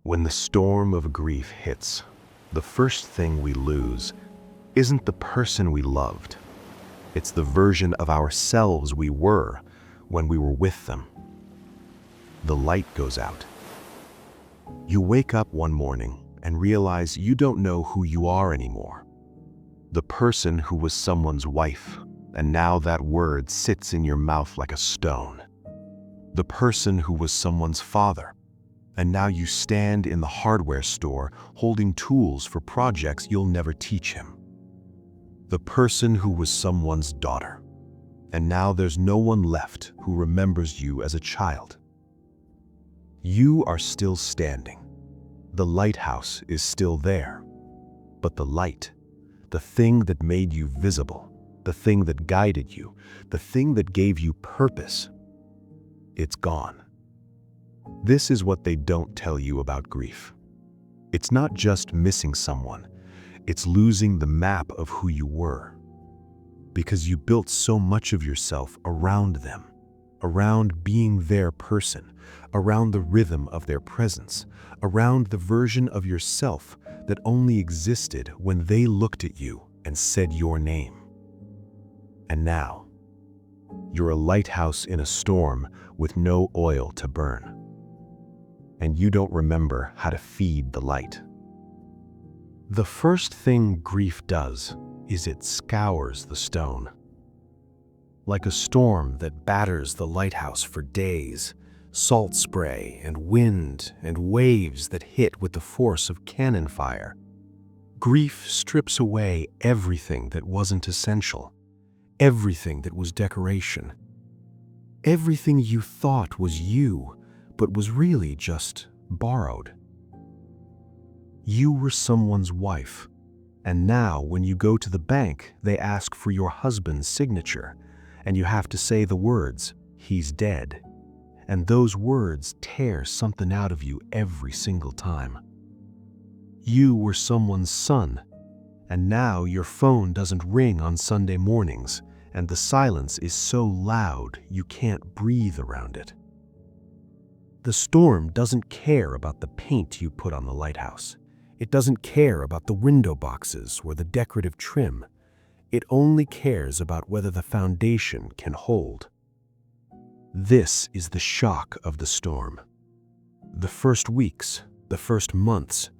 When the storm of grief hits, the first thing we lose isn't the person we loved. It's the version of ourselves we were when we were with them. The light goes out. You wake up one morning and realize you don't know who you are anymore. The person who was someone's wife, and now that word sits in your mouth like a stone. The person who was someone's father, and now you stand in the hardware store holding tools for projects you'll never teach him. The person who was someone's daughter, and now there's no one left who remembers you as a child. You are still standing. The lighthouse is still there. But the light, the thing that made you visible, the thing that guided you, the thing that gave you purpose, it's gone. This is what they don't tell you about grief. It's not just missing someone, it's losing the map of who you were. Because you built so much of yourself around them, around being their person, around the rhythm of their presence, around the version of yourself that only existed when they looked at you and said your name. And now, you're a lighthouse in a storm with no oil to burn. And you don't remember how to feed the light. The first thing grief does is it scours the stone. Like a storm that batters the lighthouse for days, salt spray and wind and waves that hit with the force of cannon fire. Grief strips away everything that wasn't essential, everything that was decoration, everything you thought was you, but was really just borrowed. You were someone's wife, and now when you go to the bank, they ask for your husband's signature, and you have to say the words, "He's dead." And those words tear something out of you every single time. You were someone's son, and now your phone doesn't ring on Sunday mornings, and the silence is so loud you can't breathe around it. The storm doesn't care about the paint you put on the lighthouse. It doesn't care about the window boxes or the decorative trim. It only cares about whether the foundation can hold. This is the shock of the storm. The first weeks, the first months,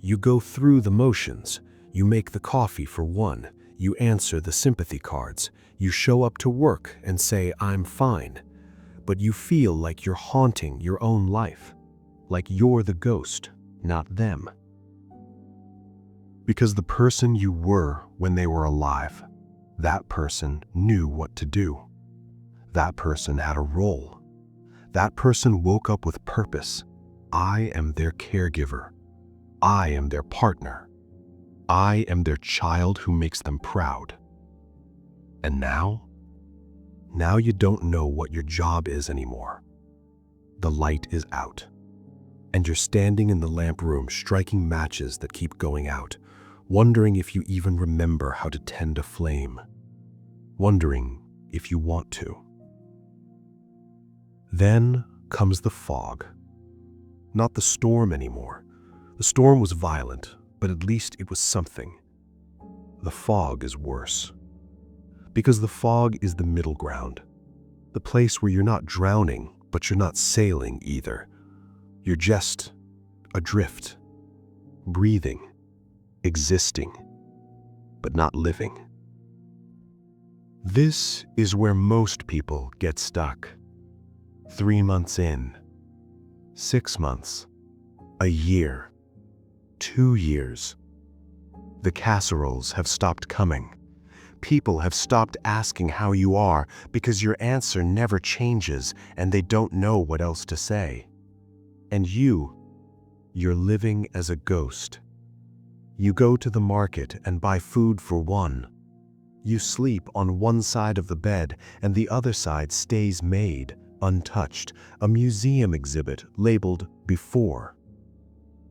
you go through the motions. You make the coffee for one. You answer the sympathy cards. You show up to work and say, "I'm fine." But you feel like you're haunting your own life, like you're the ghost, not them. Because the person you were when they were alive, that person knew what to do. That person had a role. That person woke up with purpose. I am their caregiver. I am their partner. I am their child who makes them proud. And now you don't know what your job is anymore. The light is out, and you're standing in the lamp room striking matches that keep going out, wondering if you even remember how to tend a flame, wondering if you want to. Then comes the fog. Not the storm anymore. The storm was violent, but at least it was something. The fog is worse. Because the fog is the middle ground. The place where you're not drowning, but you're not sailing either. You're just adrift, breathing, existing, but not living. This is where most people get stuck. 3 months in, 6 months, a year, 2 years. The casseroles have stopped coming. People have stopped asking how you are because your answer never changes and they don't know what else to say. And you're living as a ghost. You go to the market and buy food for one. You sleep on one side of the bed and the other side stays made, untouched, a museum exhibit labeled before.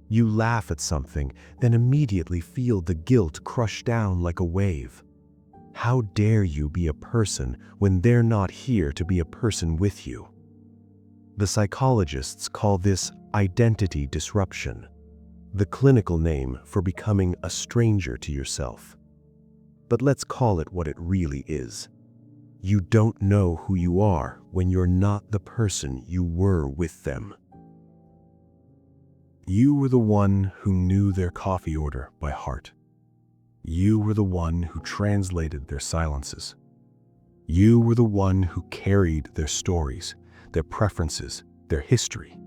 You laugh at something, then immediately feel the guilt crush down like a wave. How dare you be a person when they're not here to be a person with you? The psychologists call this Identity disruption, the clinical name for becoming a stranger to yourself. But let's call it what it really is. You don't know who you are when you're not the person you were with them. You were the one who knew their coffee order by heart. You were the one who translated their silences. You were the one who carried their stories, their preferences, their history.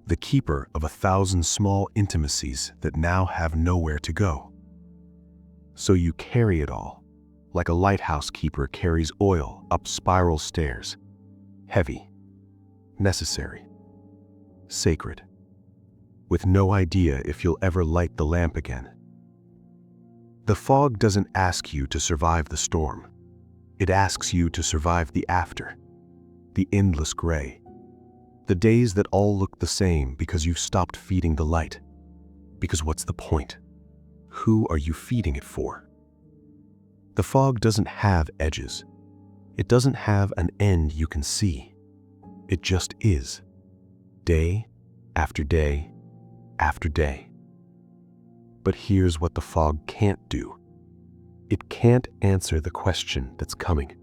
The keeper of 1,000 small intimacies that now have nowhere to go. So you carry it all, like a lighthouse keeper carries oil up spiral stairs. Heavy, necessary, sacred, with no idea if you'll ever light the lamp again. The fog doesn't ask you to survive the storm. It asks you to survive the after, the endless gray, the days that all look the same because you've stopped feeding the light. Because what's the point? Who are you feeding it for? The fog doesn't have edges. It doesn't have an end you can see. It just is, day after day after day. But here's what the fog can't do. It can't answer the question that's coming.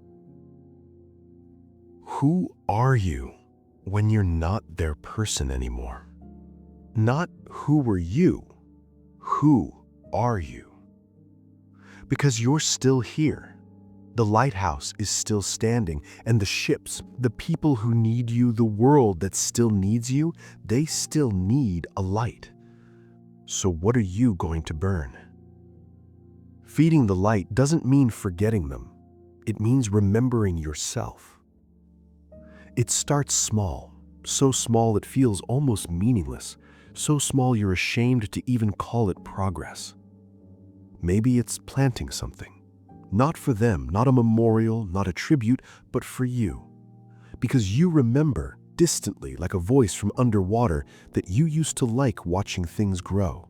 Who are you when you're not their person anymore? Not who were you, who are you? Because you're still here. The lighthouse is still standing, and the ships, the people who need you, the world that still needs you, they still need a light. So what are you going to burn? Feeding the light doesn't mean forgetting them. It means remembering yourself. It starts small, so small it feels almost meaningless, so small you're ashamed to even call it progress. Maybe it's planting something. Not for them, not a memorial, not a tribute, but for you. Because you remember, distantly like a voice from underwater, that you used to like watching things grow.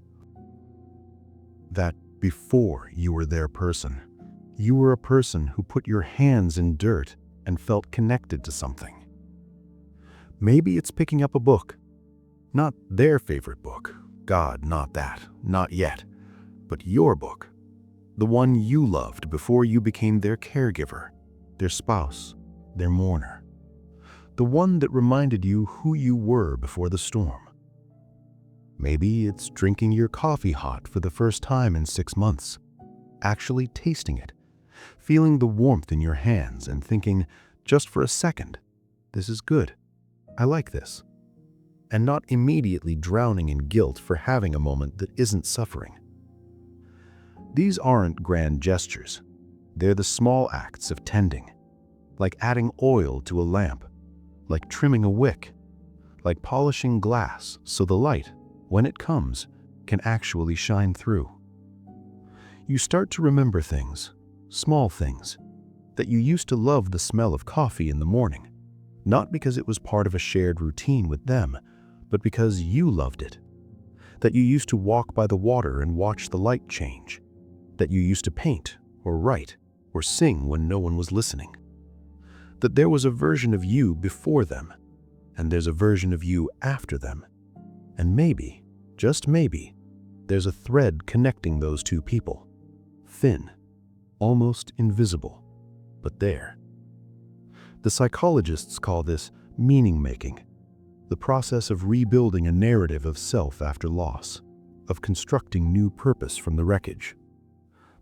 That before you were their person, you were a person who put your hands in dirt and felt connected to something. Maybe it's picking up a book. Not their favorite book. God, not that. Not yet. But your book. The one you loved before you became their caregiver, their spouse, their mourner. The one that reminded you who you were before the storm. Maybe it's drinking your coffee hot for the first time in 6 months, actually tasting it, feeling the warmth in your hands and thinking, just for a second, this is good, I like this, and not immediately drowning in guilt for having a moment that isn't suffering. These aren't grand gestures. They're the small acts of tending, like adding oil to a lamp, like trimming a wick, like polishing glass so the light, when it comes, can actually shine through. You start to remember things, small things, that you used to love the smell of coffee in the morning, not because it was part of a shared routine with them, but because you loved it. That you used to walk by the water and watch the light change. That you used to paint, or write, or sing when no one was listening. That there was a version of you before them, and there's a version of you after them. And maybe, just maybe, there's a thread connecting those two people. Thin, almost invisible, but there. The psychologists call this meaning-making, the process of rebuilding a narrative of self after loss, of constructing new purpose from the wreckage.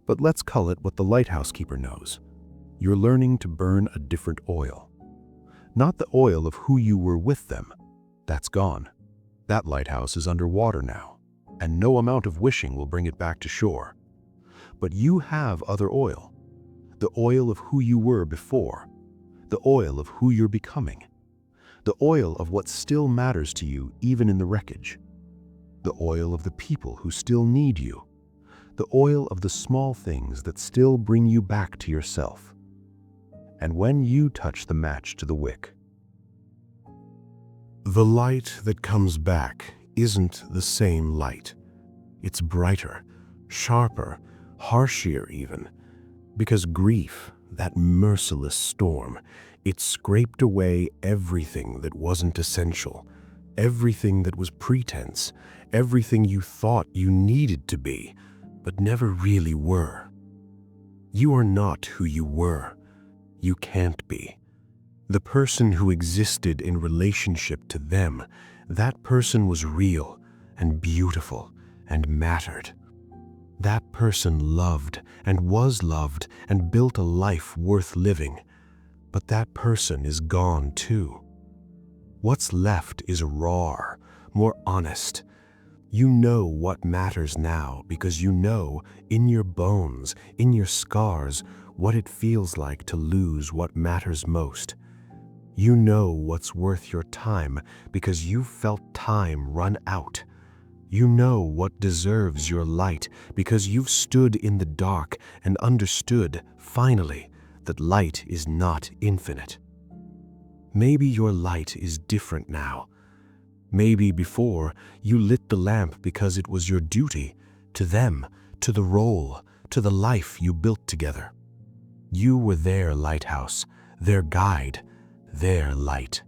But let's call it what the lighthouse keeper knows. You're learning to burn a different oil. Not the oil of who you were with them. That's gone. That lighthouse is underwater now, and no amount of wishing will bring it back to shore. But you have other oil. The oil of who you were before. The oil of who you're becoming. The oil of what still matters to you even in the wreckage. The oil of the people who still need you. The oil of the small things that still bring you back to yourself. And when you touch the match to the wick, the light that comes back isn't the same light. It's brighter, sharper, harsher even, because grief, that merciless storm, it scraped away everything that wasn't essential, everything that was pretense, everything you thought you needed to be, but never really were. You are not who you were. You can't be. The person who existed in relationship to them, that person was real and beautiful and mattered. That person loved and was loved and built a life worth living. But that person is gone too. What's left is raw, more honest. You know what matters now because you know in your bones, in your scars, what it feels like to lose what matters most. You know what's worth your time because you've felt time run out. You know what deserves your light because you've stood in the dark and understood, finally, that light is not infinite. Maybe your light is different now. Maybe before you lit the lamp because it was your duty, to them, to the role, to the life you built together. You were their lighthouse, their guide, their light.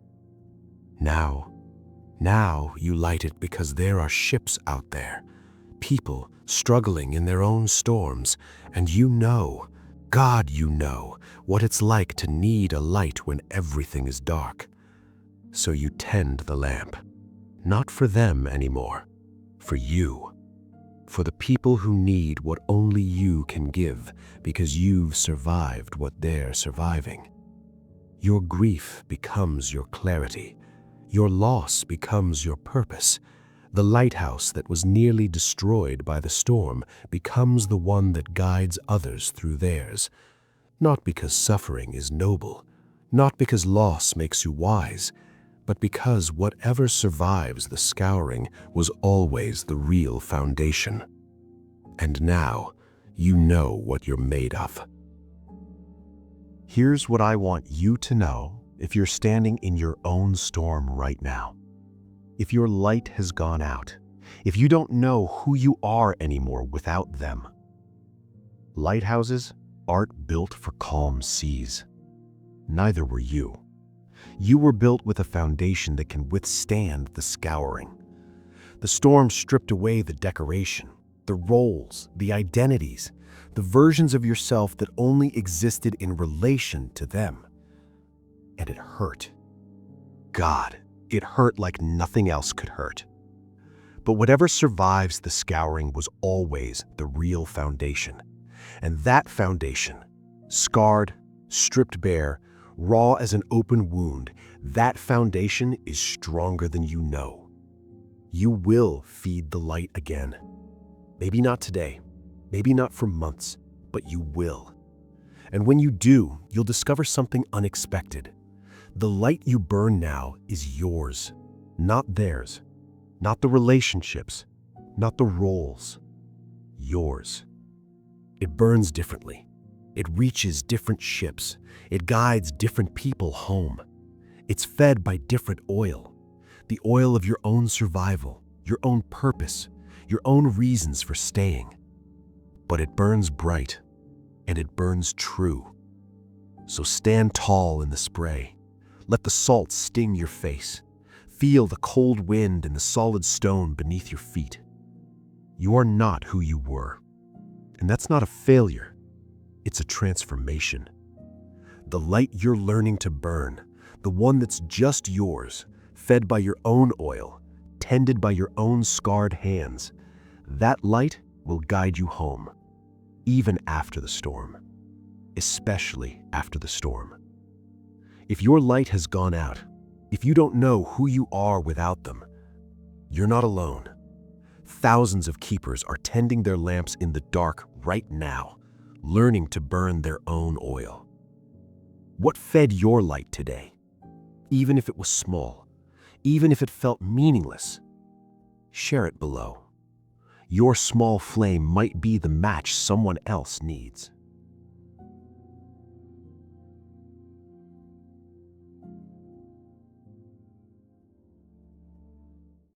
Now you light it because there are ships out there, people struggling in their own storms, and you know, God, you know, what it's like to need a light when everything is dark. So you tend the lamp, not for them anymore, for you, for the people who need what only you can give because you've survived what they're surviving. Your grief becomes your clarity. Your loss becomes your purpose. The lighthouse that was nearly destroyed by the storm becomes the one that guides others through theirs. Not because suffering is noble, not because loss makes you wise, but because whatever survives the scouring was always the real foundation. And now you know what you're made of. Here's what I want you to know if you're standing in your own storm right now. If your light has gone out, if you don't know who you are anymore without them. Lighthouses aren't built for calm seas. Neither were you. You were built with a foundation that can withstand the scouring. The storm stripped away the decoration, the roles, the identities, the versions of yourself that only existed in relation to them. And it hurt. God, it hurt like nothing else could hurt. But whatever survives the scouring was always the real foundation. And that foundation, scarred, stripped bare, raw as an open wound, that foundation is stronger than you know. You will feed the light again. Maybe not today, maybe not for months, but you will. And when you do, you'll discover something unexpected. The light you burn now is yours, not theirs, not the relationships, not the roles, yours. It burns differently. It reaches different ships. It guides different people home. It's fed by different oil, the oil of your own survival, your own purpose, your own reasons for staying. But it burns bright, and it burns true. So stand tall in the spray. Let the salt sting your face. Feel the cold wind and the solid stone beneath your feet. You are not who you were. And that's not a failure. It's a transformation. The light you're learning to burn, the one that's just yours, fed by your own oil, tended by your own scarred hands, that light will guide you home, even after the storm, especially after the storm. If your light has gone out, if you don't know who you are without them, you're not alone. Thousands of keepers are tending their lamps in the dark right now, learning to burn their own oil. What fed your light today? Even if it was small, even if it felt meaningless, share it below. Your small flame might be the match someone else needs.